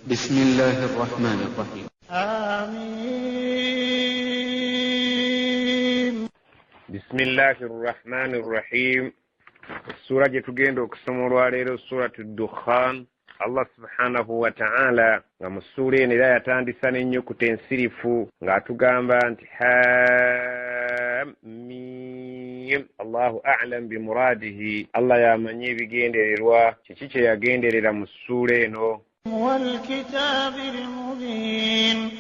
بسم الله الرحمن الرحيم. آمين. بسم الله الرحمن الرحيم. السورة تجيندو كسمو عليه سورة الدخان. Allah subhanahu wa ta'ala nga musure ne yatandisa nnyo kutensirifu ng'atugamba nti hamim Allahu a'lam bi muradihi. Allah yamanyi ebigendererwa kiki kye yagenderera mu sura eno. wal kitabil mubin.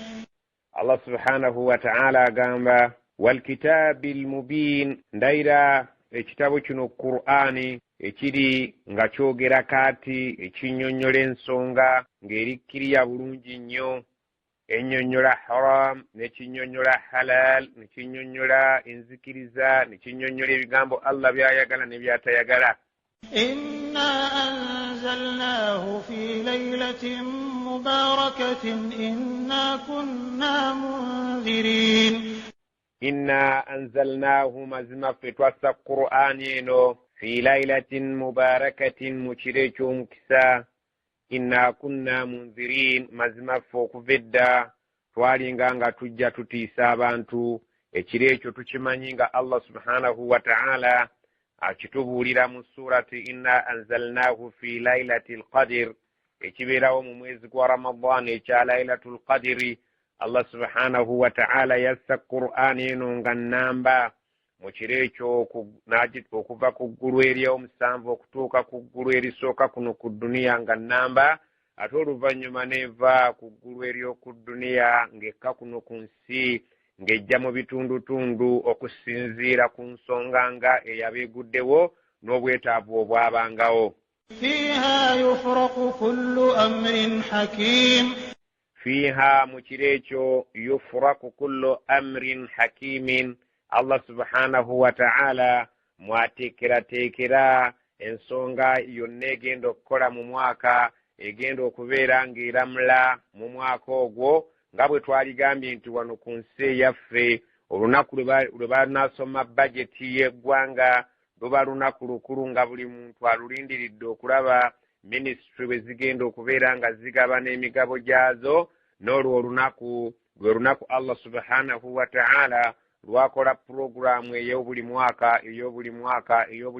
Allah subhanahu wa ta'ala agamba wal kitabil mubin, ndaira ekitabo kino Qur'ani ekiri nga kyogera kati ekinyonnyola ensonga ng'erikkiriya bulungi nnyo, ennyonnyola haram n'ekinyonnyola halal, n'ekinyonnyola enzikiriza, n'ekinyonnyola ebigambo Allah by'ayagala ne by'atayagala. inna anzalnahu fi laylatin mubarakatin inna kunna munzirin. Inna anzalnahu, mazima ffe twassa Qur'ani eno fi laylatin mubarakatin, mu kiro eky'omukisa. Inna kunna munzirin, mazima ffe okuva edda twalinga nga tujja tutiisa abantu. Ekiro ekyo tukimanyi nga Allah subhanahu wa ta'ala akitubuulira mu surati inna anzalnahu fi laylatil qadr, ekibeerawo mu mwezi gwa Ramadan ekya laylatul qadri. Allah subhanahu wa ta'ala yassa Qur'ani eno nga nnamba mu kiro ekyo okuva ku ggulu ery'omusanvu okutuuka ku ggulu erisooka kuno ku duniya nga nnamba, ate oluvannyuma neeva ku ggulu ery'oku duniya ng'ekka kuno ku nsi ng'ejja mu bitundutundu okusinziira ku nsonga nga eyabeeguddewo n'obwetaavu obwabangawo. fiha yufraqu kullu amrin hakim. Fiha, mu kiro ekyo, yufraku kullu amrin hakimin, Allah subhanahu wa ta'ala mwateekerateekera ensonga yonna egenda okukola mu mwaka, egenda okubeera ng'eramula mu mwaka ogwo, nga bwe twaligambye nti wano ku nsi eyaffe olunaku lwe banasoma bajeti y'eggwanga luba lunaku lukulu nga buli muntu alulindiridde okulaba minisitule bwe zigenda okubeera nga zigaba n'emigabo gyazo. N'olwo olunaku lwe lunaku Allah subhanahu wa ta'ala lwakola puroguramu ey'obuli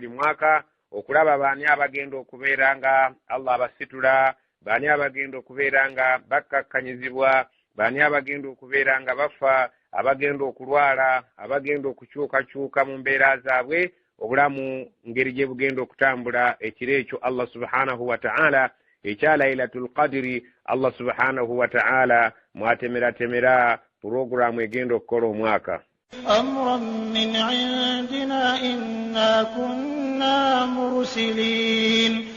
mwaka okulaba baani abagenda okubeera nga Allah abasitula, baani abagenda okubeera nga bakkakkanyizibwa, baani abagenda okubeera nga bafa, abagenda okulwala, abagenda okukyukakyuka mu mbeera zaabwe, obulamu ngeri gye bugenda okutambula. Ekiro ekyo Allah subhanahu wa ta'ala ekya laylatul qadri, Allah subhanahu wa ta'ala mwatemera puroguramu egenda okukola omwaka. amran min indina inna kunna mursilin.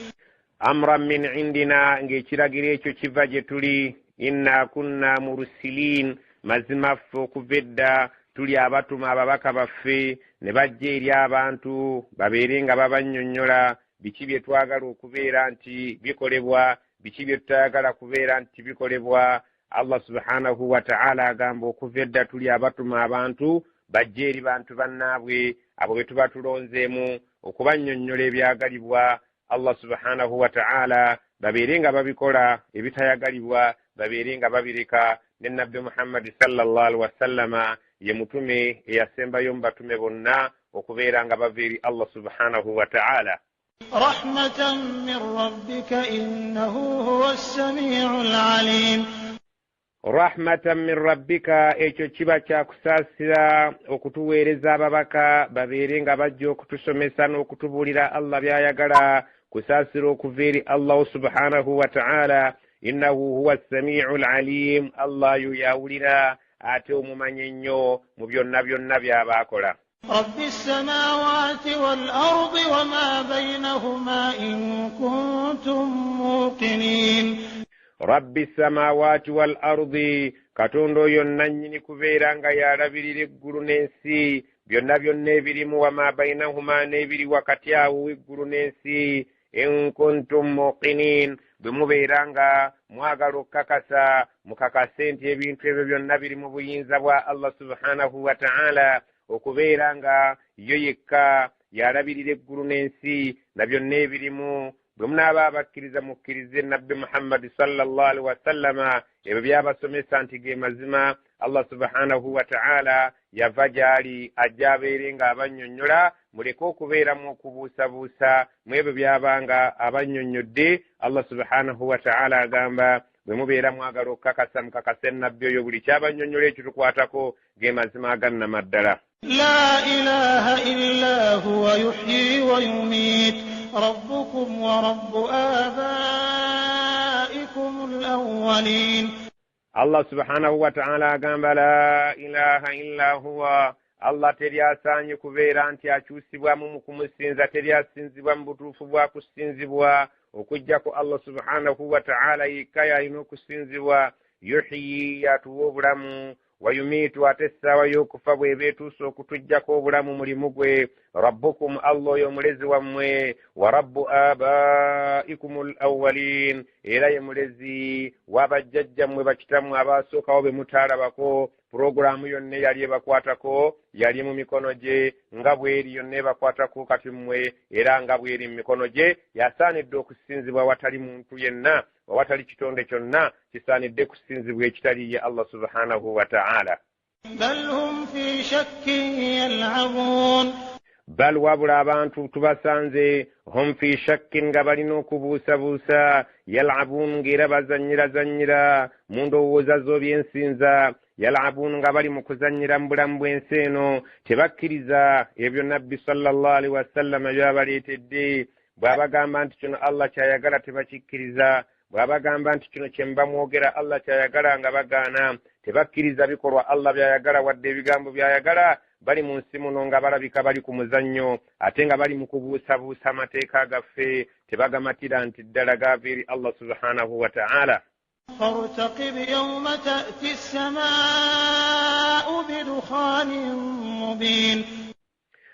Amran min indina, ng'ekiragiro ekyo kiva gye tuli. Inna kunna mursilin, mazima ffe okuva edda tuli abatuma ababaka baffe ne bajja eri abantu babeere nga babannyonnyola biki bye twagala okubeera nti bikolebwa, biki bye tutayagala kubeera nti bikolebwa. Allah subhanahu wa ta'ala agamba okuva edda tuli abatuma abantu bajja eri bantu bannaabwe abo be tuba tulonzeemu okubannyonnyola ebyagalibwa. Allah subhanahu wa ta'ala babeere nga babikola, ebitayagalibwa babeere nga babireka. Ne Nabbi Muhammad sallallahu alaihi wasallama ye mutume eyasembayo mu batume bonna okubeera nga bava eri Allah subhanahu wa ta'ala. rahmatan min rabbika innahu huwa as-sami'ul alim. Rahmatan min rabbika, ekyo kiba kyakusaasira okutuweereza ababaka babeere nga bajja okutusomesa n'okutubuulira Allah by'ayagala, kusaasira okuva eri Allah subhanahu wa ta'ala. Innahu huwa as-sami'ul alim, Allah yawulira ate omumanyi ennyo mu byonna by'abaakola. rabbi as-samawati wal ardi wama baynahuma in kuntum muqinin. Rabbi samawati wal ardi, katonda oyo nannyini kubeera nga yalabirira eggulu n'ensi, byonna ebirimu, wama baynahuma, n'ebiri wakati awo eggulu n'ensi. In kuntum muqinin, bwe mubeera nga mwagala okukakasa, mukakase nti ebintu ebyo byonna biri mu buyinza bwa Allah subhanahu wa ta'ala, okubeera nga yo yekka yalabirira eggulu n'ensi na byonna ebirimu, bwe munaaba abakkiriza mukkirize nabbi Muhammad sallallahu alaihi wasallama ebyo byabasomesa nti ge mazima. Allah subhanahu wa ta'ala yava gyali ajja abeere nga abannyonnyola, muleke okubeeramu okubuusabuusa mu ebyo byabanga abannyonnyodde. Allah subhanahu wa ta'ala agamba bwe mubeera mwagala okukakasa mukakase nabbi oyo buli kyabannyonnyola ekyo tukwatako ge mazima agannama ddala. لا إله إلا هو يحيي ويميت ربكم ورب آبائكم الأولين. Allah subhanahu wa ta'ala agamba la ilaha illa huwa. Allah teri asaanye kubeera nti akyusibwamu mu kumusinza, teri asinzibwa mu butuufu bwa kusinzibwa okujjako Allah subhanahu wa ta'ala yekka y'alina okusinzibwa. Yuhyi, yatuwa obulamu, wayumiitu, ate essaawa y'okufa bw'eba etuuse okutuggyako obulamu mulimu gwe. Rabbukum, Allah oyo mulezi wammwe, wa rabbu abaikumul awwalin, era ye mulezi w'abajjajjammwe bakitammwe abaasookawo be mutaalabako. Puroguramu yonna yali ebakwatako yali mu mikono gye, nga bw'eri yonna ebakwatako kati mmwe era nga bw'eri mu mikono gye. Yasaanidde okusinzibwa watali muntu yenna, watali kitonde kyonna kisaanidde kusinzibwa ekitali ye Allah subhanahu wa ta'ala. بل هم في شك يلعبون. Bal wabula abantu tubasanze hum fi shakkin nga balina okubuusabuusa, yal'abuun ng'era bazannyira mu ndowooza z'ebyensinza, yal'abuun nga bali mu kuzannyira mu bulamu bw'ensi eno, tebakkiriza ebyo nabbi sallallahu alaihi wasallam byabaleetedde. Bw'abagamba nti kino Allah kyayagala tebakikkiriza, bw'abagamba nti kino kye mba mwogera Allah kyayagala nga bagaana, tebakkiriza bikolwa Allah byayagala wadde ebigambo byayagala. Bali mu nsi muno nga balabika bali ku muzannyo, ate nga bali mu kubuusabuusa amateeka gaffe, tebagamatira nti ddala gaava eri Allah subhanahu wa ta'ala. فارتقب يوم تأتي السماء بدخان مبين.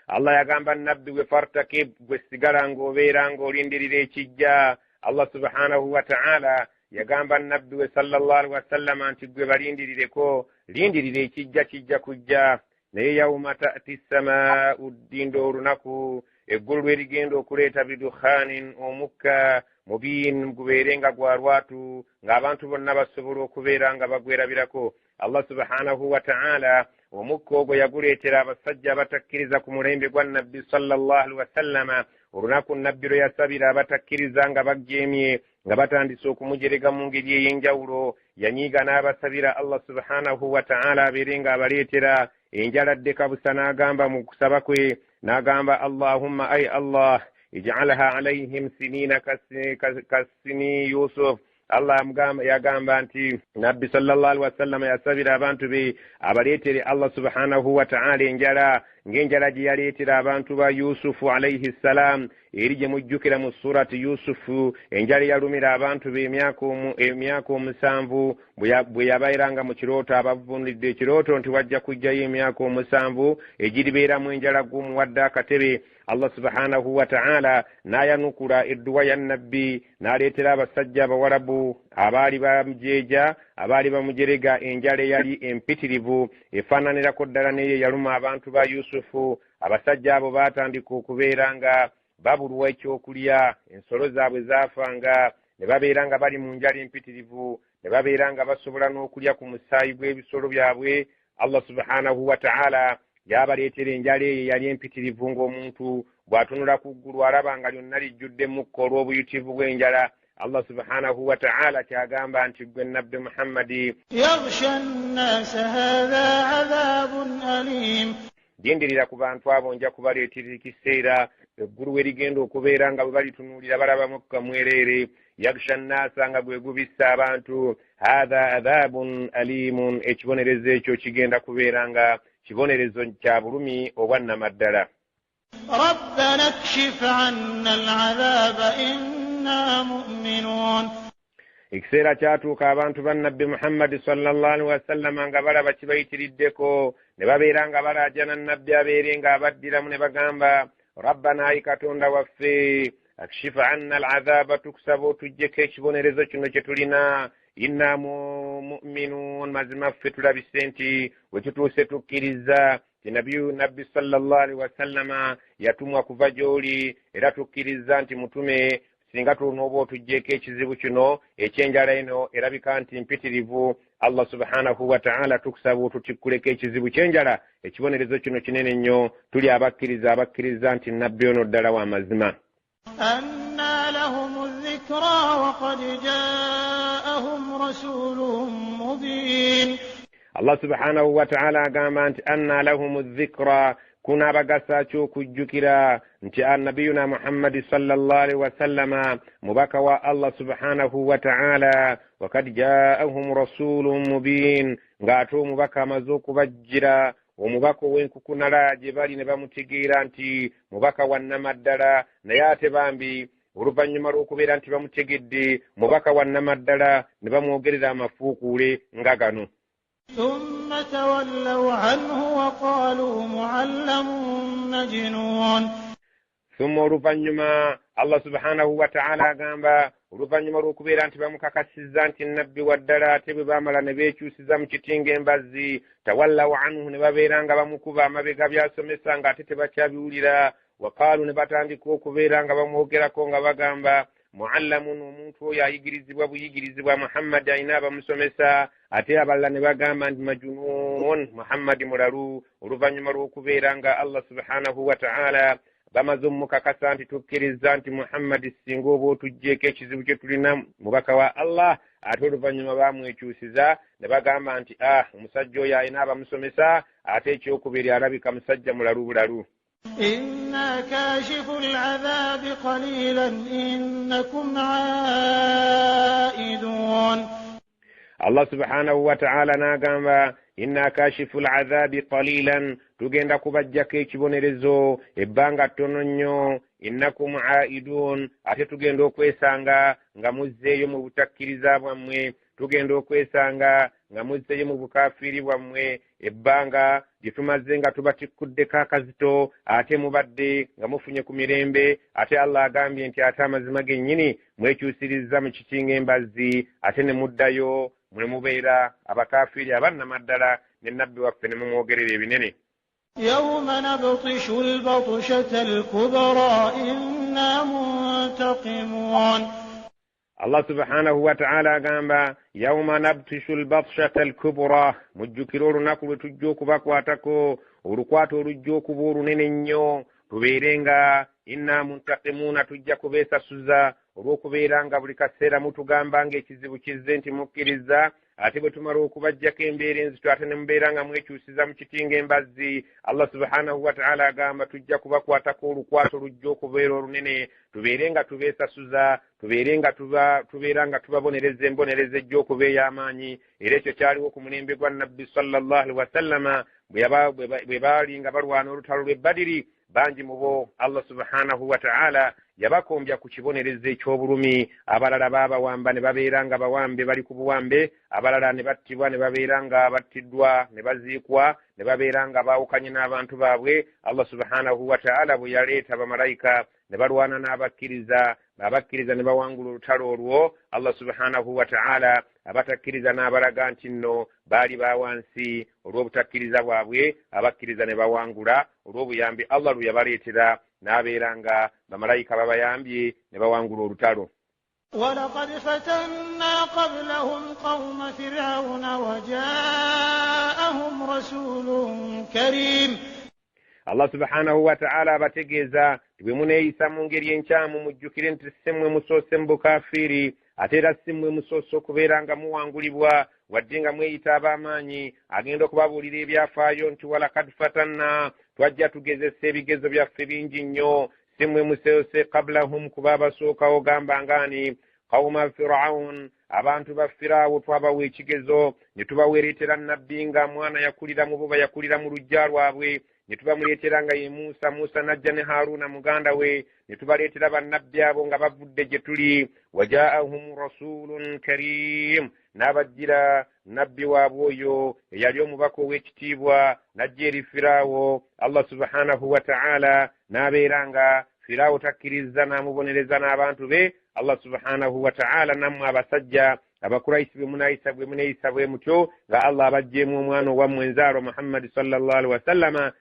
Allah yagamba nabbi we fartakib, gwe sigala ng'obeera ng'olindirira ekijja. Allah subhanahu wa ta'ala yagamba nabbi we sallallahu alaihi wasallam nti gwe balindirireko, lindirira ekijja kijja kujja. Naye yawma ta'ti samaa'u, ddindo olunaku eggulu lwe ligenda okuleeta bidukhanin, omukka mubiin, gubeere nga gwa lwatu, ng'abantu bonna basobola okubeera nga bagwerabirako. Allah subhanahu wa ta'ala omukka ogwo yaguleetera abasajja abatakkiriza ku mulembe gwa nabbi sallallahu alaihi wasallama. Olunaku nabbi lwe yasabira abatakkiriza nga bajeemye, nga batandise okumujerega mu ngeri ey'enjawulo, yanyiiga n'abasabira Allah subhanahu wa ta'ala abeere nga abaleetera enjala ddeka busa. N'agamba mu kusaba kwe, n'agamba Allahumma, ay Allah, ij'alha alayhim sinina kasini Yusuf. Allah yagamba nti nabbi sallallahu alaihi wasallam yasabira abantu be abaleetere Allah subhanahu wa ta'ala enjala ng'enjala gye yaleetera abantu ba Yusufu alayhi salam, eri gye mujjukira mu surati Yusufu. Enjala yalumira abantu be emyaka 7 bwe yabairanga mu kirooto, abavunidde ekirooto nti wajja kujjayo emyaka 7 egiribeeramu enjala gumu wadde akatebe. Allah subhanahu wa ta'ala n'ayanukula edduwa ya nabbi, n'aleetera abasajja abawarabu abaali bamujeeja, abaali bamujerega enjala eyali empitirivu efaananirako ddala n'eyo yaluma abantu ba Yusufu. Abasajja abo baatandika okubeera nga babulwa ekyokulya, ensolo zaabwe zaafanga, ne babeera nga bali mu njala empitirivu, ne babeera nga basobola n'okulya ku musaayi gw'ebisolo byabwe. Allah subhanahu wa ta'ala yabaleetera enjala eyo yali empitirivu, ng'omuntu bw'atunula ku ggulu alaba nga lyonna lijjudde mukka olw'obuyitivu bw'enjala. Allah subhanahu wa ta'ala kyagamba nti gwe nabbi Muhammadi, yaghsha an-nasa hadha 'adhabun alim. Genderera ku bantu abo nja kubaleetera ekiseera eggulu we ligenda okubeera nga bwe balitunuulira balaba mukka mwereere. Yaghsha an-nasa, nga gwe gubissa abantu, hadha adhabun alimun, ekibonerezo ekyo kigenda kubeera nga kibonerezo kya bulumi obwannamaddala. Rabbana kshif 'anna al-'adhaba inna mu'minun. Ekiseera kyatuuka abantu ba nabbi Muhammad sallallahu alaihi wasallam nga balaba kibayitiriddeko, ne babeera nga balaajana nabbi abeere nga abaddiramu, ne bagamba Rabbana, ayi Katonda waffe, akshif 'anna al-'adhaba, tukusaba otuggyeko ekibonerezo kino kye tulina. Inna mu'minun, mazima ffe tulabise nti we tutuuse tukkiriza ti nabbi sallallahu alaihi wasallama yatumwa kuva gy'oli, era tukkiriza nti mutume singa tunoba otujjeeko ekizibu kino ekyenjala eno erabika nti mpitirivu Allah subhanahu wa ta'ala tukusaba otutikkuleko ekizibu kyenjala ekibonerezo kino kinene nnyo tuli abakkiriza nti nabbi ono ddala wa mazima. أنى لهم الذكرى وقد جاءهم رسول مبين. Allah subhanahu wa ta'ala agamba nti anna lahumu dhikra kuna abagasa ky'okujjukira nti annabiyuna Muhammadi sallallahu alaihi wasallama mubaka wa Allah subhanahu wa ta'ala wakad jaahum rasulun mubin ng'ate omubaka amaze okubajjira omubaka ow'enkukunala gye bali ne bamutegeera nti mubaka wa nnamaddala naye ate bambi oluvannyuma lw'okubeera nti bamutegedde mubaka wa nnamaddala ne bamwogerera amafuukuule nga gano. ثم تولوا عنه وقالوا معلم مجنون. ثم oluvannyuma Allah subhanahu wa ta'ala agamba oluvannyuma lw'okubeera nti bamukakasizza nti nabbi wa ddala ate bwe baamala ne beekyusiza mu kitinga embazzi tawallaw anhu ne babeera nga bamukuba amabega byasomesa ng'ate tebakyabiwulira waqaalu ne batandika okubeera nga bamwogerako nga bagamba muallamun omuntu oyo ayigirizibwa buyigirizibwa Muhammad ayina abamusomesa ate abalala ne bagamba nti majunun Muhammad mulalu oluvannyuma lw'okubeera nga Allah subhanahu wa ta'ala bamaze omukakasa nti tukkiriza nti Muhammad singa oba otugjeeko ekizibu kye tulina mubaka wa Allah ate oluvannyuma baamwekyusiza ne bagamba nti omusajja oyo ayina abamusomesa ate ekyokubiri alabika musajja mulalu bulalu. إنا كاشف العذاب قليلا إنكم عائدون. Allah subhanahu wa ta'ala n'agamba inna kashifu al'adhabi qalilan tugenda kubajjako ekibonerezo ebbanga ttono nnyo innakum aidun ate tugenda okwesanga nga muzzeeyo mu butakkiriza bwammwe tugenda okwesanga nga muzzeeyo mu bukafiiri bwammwe ebbanga gye tumaze nga tubatikkuddeko akazito ate mubadde nga mufunye ku mirembe ate Allah agambye nti ate amazima gennyini mwekyusiriza mu kitinga embazzi ate ne muddayo mwe mubeera abakafiiri abannamaddala ne nabbi waffe ne mumwogerera ebinene. يوم نبطش البطشة الكبرى إنا منتقمون. Allah subhanahu wa ta'ala agamba yawma nabtishu albatshata alkubra mujjukira olunaku lwe tujja okubakwatako olukwato olujja okuba olunene nnyo tubeerenga inna muntaqimuuna tujja kubeesasuza olw'okubeera nga buli kaseera mutugamba ng'ekizibu kizze nti mukkiriza ate bwe tumala okubajjako embeera enzito ate ne mubeera nga mwekyusiza mu kitinga embazzi Allah subhanahu wa ta'ala agamba tujja kubakwatako olukwato lujja okubeera olunene tubeere nga tubeesasuza tubeera nga tubabonereza embonereza ejja okuba ey'amaanyi era ekyo kyaliwo ku mulembe gwa nabbi sallallahu alaihi wasallama bwe baali nga balwana olutalo lw'e Badiri bangi mu bo Allah subhanahu wa ta'ala yabakombya ku kibonerezo eky'obulumi abalala baabawamba ne babeera nga bawambe bali ku buwambe abalala ne battibwa ne babeera nga battiddwa ne baziikwa ne babeera nga baawukanye n'abantu baabwe Allah subhanahu wa ta'ala bwe yaleeta bamalayika ne balwana n'abakkiriza ne bawangula olutalo olwo Allah subhanahu wa ta'ala abatakkiriza n'abalaga nti nno baali bawansi olw'obutakkiriza bwabwe abakkiriza ne bawangula olw'obuyambi Allah lwe yabaleetera n'abeera nga bamalayika babayambye ne bawangula olutalo. ولقد فتنا قبلهم قوم فرعون وجاءهم رسول كريم. Allah subhanahu wa ta'ala abategeeza bwe muneeyisa mu ngeri enkyamu mujjukire nti si mmwe musoose mu bukafiiri ate era si mmwe musoose okubeera nga muwangulibwa wadde nga mweyita ab'amaanyi agenda okubabuulira ebyafaayo nti walakad fatanna twajja tugezesa ebigezo byaffe bingi nnyo si mmwe musoose qablahum kuba abasookawo gamba ngaani qawma firaun abantu ba Firaawo twabawa ekigezo ne tubaweeretera nabbi nga mwana yakulira mu bo bayakulira mu luggya lwabwe ne tubamuleetera nga ye Musa najja ne Haaruna muganda we ne tubaleetera bannabbi abo nga bavudde gye tuli wajaahum rasulun karim n'abajjira nabbi waabwe oyo eyali omubaka ow'ekitiibwa najja eri Firaawo Allah subhanahu wa ta'ala n'abeera nga Firaawo takkiriza n'amubonereza n'abantu be Allah subhanahu wa ta'ala nammwe abasajja abakurayisi bwe muneeyisa bwe mutyo nga Allah abajjeemu omwana owammwe enzaalo Muhammad sallallahu alaihi wasallama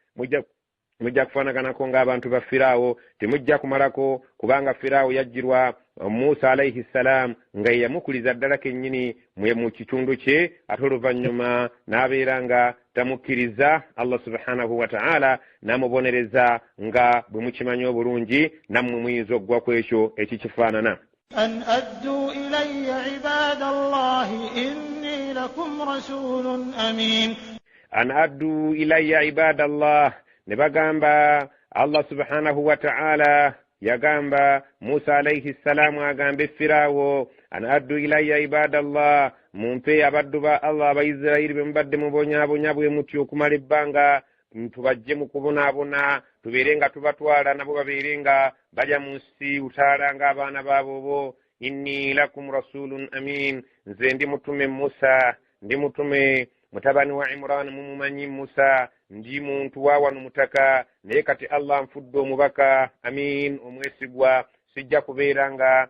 temujja kufaanaganako ng'abantu ba Firaawo, temujja kumalako kubanga Firaawo yajjirwa Musa alayhi salam nga yamukuliza ddala kennyini mu kitundu kye, ate oluvannyuma n'abeera nga tamukkiriza. Allah subhanahu wa ta'ala n'amubonereza nga bwe mukimanyi obulungi, nammwe muyinza okugwa ku ekyo ekikifaanana. أن أدوا إلي عباد الله إني لكم رسول أمين. أن أدوا إلي عباد الله. ne bagamba Allah subhanahu wa ta'ala yagamba Musa alayhi salamu agambe Firaawo, an addu ilayya ibadallah, mumpe abaddu ba Allah abayisirayiri be mubadde mubonyaabonya bwe mutyo okumala ebbanga, tubajje mu kubonaabona, tubeere nga tubatwala nabo babeere nga balya mu nsi utaala ng'abaana baabo. Inni lakum rasulun amin, nze ndi mutume Musa, ndi mutume mutabani wa Imran, mumumanyi Musa, ndi muntu wa wano mutaka, naye kati Allah nfudde omubaka amin, omwesigwa. Sijja kubeera nga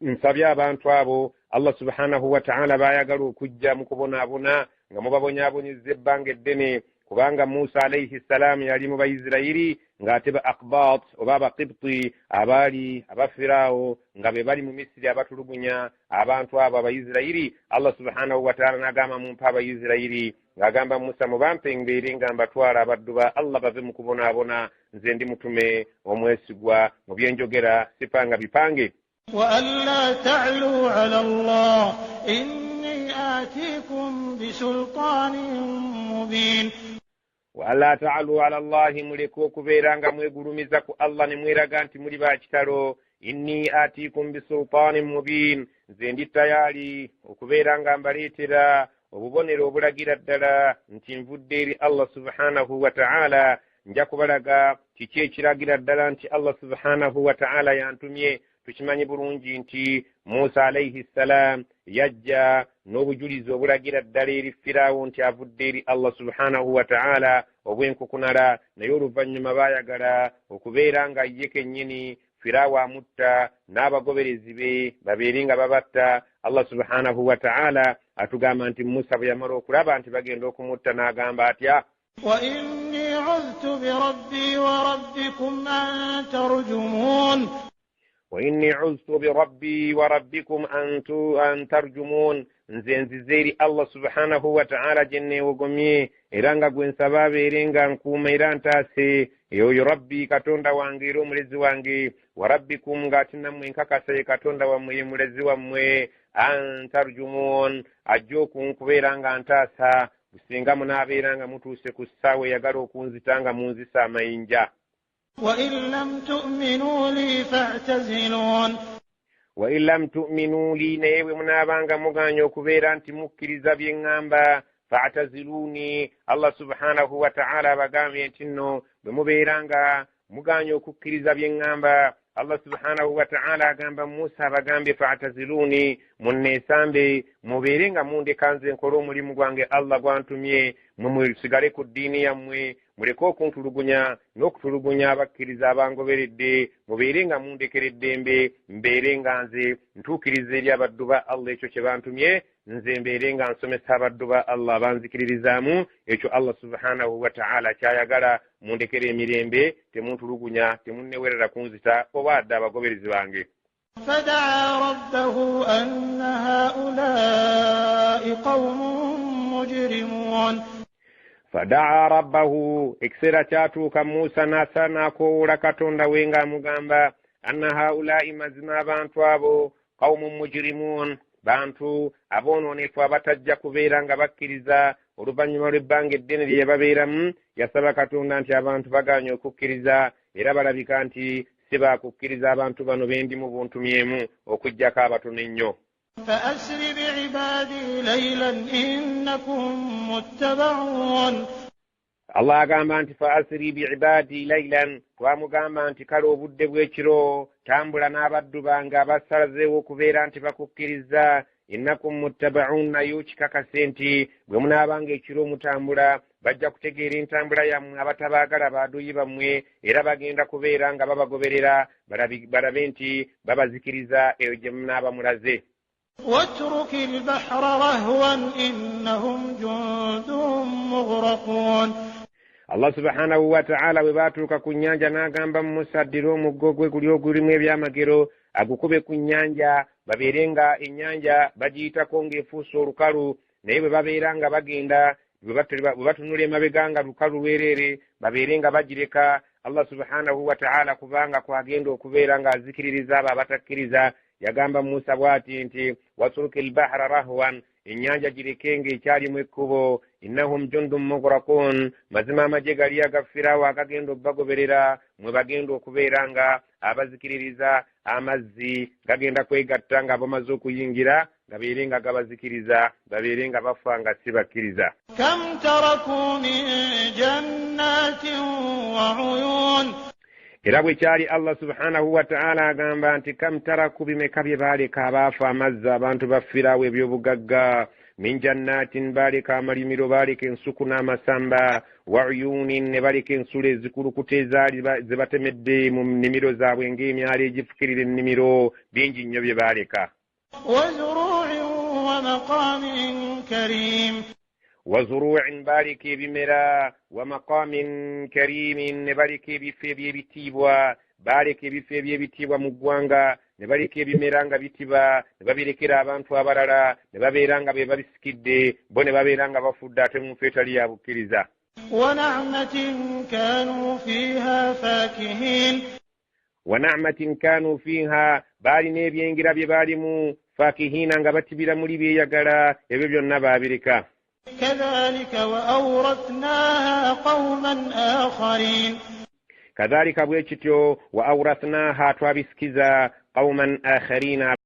nsabye abantu abo Allah subhanahu wa ta'ala bayagala okujja mu kubonaabona nga mubabonyaabonyezza ebbanga eddene, kubanga Musa alayhi salam yali mu Bayisirayiri ng'ate ba Aqbat oba Abaqibti abaali Abafiraawo nga be bali mu Misiri abatulugunya abantu abo Abayisirayiri. Allah subhanahu wa ta'ala n'agamba mumpe Abayisirayiri, ng'agamba Musa mubampe mbeere nga mbatwala abaddu ba Allah bave mu kubonaabona, nze ndi mutume omwesigwa mu byenjogera sipanga bipange. وألا تعلوا على الله إني آتيكم بسلطان مبين. وألا تعلوا على الله, muleko okubeera nga mwegulumiza ku Allah ne mweraga nti muli ba kitalo. Inni atikum bisultanin mubin, nze ndi tayali okubeera nga mbaleetera obubonero obulagira ddala nti nvudde eri Allah subhanahu wa ta'ala. Nja kubalaga kiki ekiragira ddala nti Allah subhanahu wa ta'ala yantumye. Tukimanyi bulungi nti Musa alayhi salam yajja n'obujulizi obulagira ddala eri Firaawo nti avudde eri Allah subhanahu wa ta'ala obwenkukunala, naye oluvannyuma baayagala okubeera nga ye kennyini Firaawo amutta n'abagoberezi be babeere nga babatta. Allah subhanahu wa ta'ala atugamba nti Musa bwe yamala okulaba nti bagenda okumutta n'agamba atya, وإني عذت بربي وربكم أن ترجمون. وإني عذت بربي وربكم أن ترجمون, nze nzize eri Allah subhanahu wa ta'ala gye neewogomye era nga gwe nsaba abeere nga nkuuma era ntaase. Oyo Rabbi Katonda wange era omulezi wange, wa rabbikum ng'ate nammwe nkakasa ye Katonda wammwe ye mulezi wammwe, an tarjumun, ajja okunkubeera nga ntaasa singa munaabeera nga mutuuse ku ssaawa eyagala okunzita nga munzisa amayinja. وإن لم تؤمنوا لي فاعتزلون. وإن لم تؤمنوا لي, naye bwe munaabanga muganya okubeera nti mukkiriza bye ŋŋamba, fa'taziluni. Allah subhanahu wa ta'ala abagambye nti nno bwe mubeera nga muganya okukkiriza bye ŋŋamba, Allah subhanahu wa ta'ala agamba Musa abagambye fa'taziluni, munneesambe mubeere nga mundeka nze nkole omulimu gwange Allah gwantumye, musigale ku ddiini yammwe, muleke okuntulugunya n'okutulugunya abakkiriza abangoberedde, mubeere nga mundekera eddembe, mbeere nga nze ntuukiriza eri abaddu ba Allah ekyo kye bantumye, nze mbeere nga nsomesa abaddu ba Allah abanzikiririzaamu ekyo Allah subhanahu wa ta'ala kyayagala. Mundekera emirembe, temuntulugunya, temunnewerera kunzita oba adde abagoberezi bange. فدعا ربه أن هؤلاء قوم مجرمون. فدعا ربه, ekiseera kyatuuka Musa n'akoowoola Katonda we ng'amugamba anna haulai, mazima abantu abo qaumun mujrimun, bantu aboononefu abatajja kubeera nga bakkiriza oluvannyuma lw'ebbanga eddene lye yababeeramu. Yasaba Katonda nti abantu baganye okukkiriza era balabika nti si baakukkiriza abantu bano bendi mu buntumyemu okuggyako abatono ennyo. فأسر بعبادي ليلا إنكم متبعون. Allah agamba nti fa asri bi'ibadi laylan, twamugamba nti kale obudde bw'ekiro tambula n'abaddu bange abasalazeewo okubeera nti bakukkiriza, innakum muttaba'un, naye okikakase nti bwe munaabanga ekiro mutambula bajja kutegeera entambula yammwe abatabaagala baaduyi bammwe, era bagenda kubeera nga babagoberera balabe nti babazikiriza eyo gye munaaba mulaze. واترك البحر رهوا إنهم جند مغرقون. Allah subhanahu wa ta'ala bwe baatuuka ku nnyanja n'agamba Musa addira omuggo gwe guli ogulimu ebyamagero agukube ku nnyanja babeerenga ennyanja bagiyitako ng'efuuse olukalu naye bwe babeera nga bagenda bwe batunula emabega nga lukalu lwereere babeerenga bagireka Allah subhanahu wa ta'ala kubanga kwagenda okubeera ng'azikiririza abo abatakkiriza yagamba Musa bw'ati nti wasuruka albahra rahwan ennyanja girekenga ekyalimu ekkubo innahum jundum mughraqun mazima amagye gali aga Firaawo agagenda obbagoberera mwe bagenda okubeera nga abazikiririza amazzi gagenda kwegatta nga bamaze okuyingira gabeere nga gabazikiriza babeere nga bafa nga si bakkiriza. Kam taraku min jannatin wa uyun era bwe kyali Allah subhanahu wa ta'ala agamba nti kam taraku bimeka bye baaleka abaafa amazzi abantu ba Firaawo ebyobugagga min jannatin baaleka amalimiro baaleka ensuku n'amasamba wa uyunin ne baleka ensula ezikulukuta ezaali ze batemedde mu nnimiro zaabwe ng'emyalo egifukirira ennimiro bingi nnyo bye baaleka. wazuru'in baaleka ebimera wa maqamin karimin ne baleka ebifo eby'ebitiibwa baaleka ebifo eby'ebitiibwa mu ggwanga ne baleka ebimera nga bitiba ne babirekera abantu abalala ne babeera nga be babisikidde bo ne babeera nga bafudde ate mu nsi etali ya bukkiriza. wa na'matin kanu fiha baalina ebyengira bye baalimu faakihina nga batibira muli byeyagala ebyo byonna baabireka. kadhalika bwe kityo wa awrathnaha twabisikiza qauman akharina